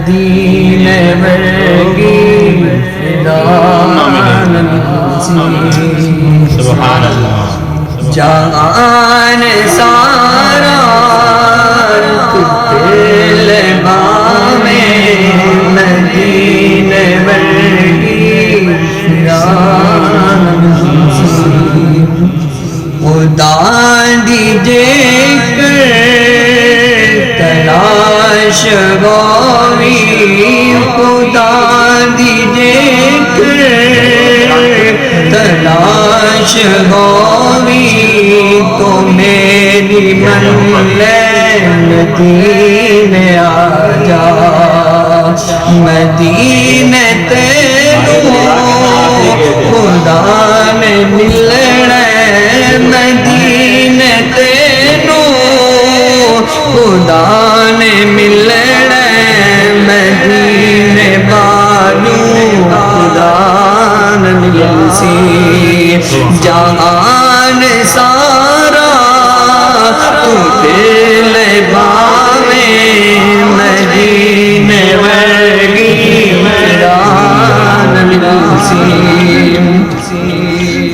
مدینے ورگی سبحان اللہ جہان سارا دل بامے مدینے ورگی خدا دیجے کر تلاش گوی خدا دیجے کر تلاش گوی تو میری مدینے آ جا مدینے تینوں خدا نے ملنا مدینے تینوں خدا نے ملنا مدینے والو خدا نے ملسی جہان سارا تو دل باوے مدینے ورگی خدا نے ملسی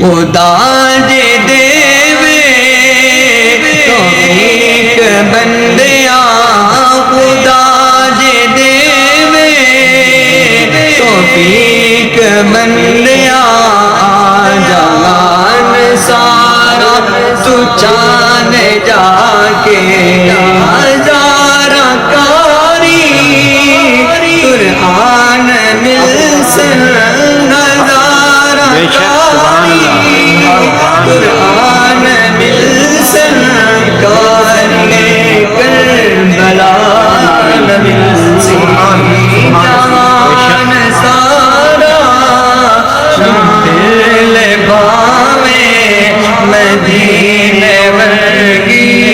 خدا دے دیوے توفیق بندیاں خدا دے دیوے توفیق بندیاں جہان سارا تو چاند جا کے ہزارہ کاری قرآن مل سن ہزارہ کاری قرآن مل سن کاری کربلا مل سی جہان سارا دل باوے مدینے ورگی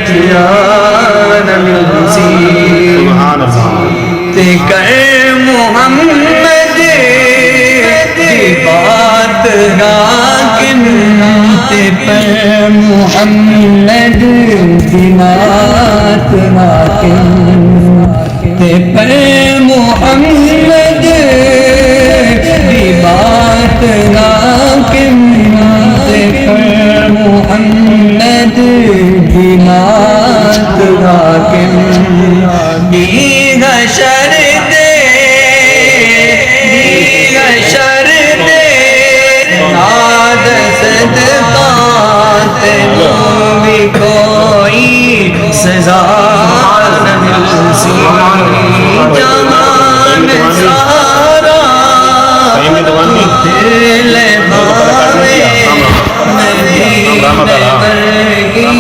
جان مل سی تے کر محمد دی بات راکن تے پر محمد دی بات راکن تے پر محمد دی بات راکن تے پر محمد دی بات راکن دیگ شر دے دیگ شر دے ناد صدقات بھی کوئی سزا نہ مل سی جہان سارا دل باوے مدینے ورگی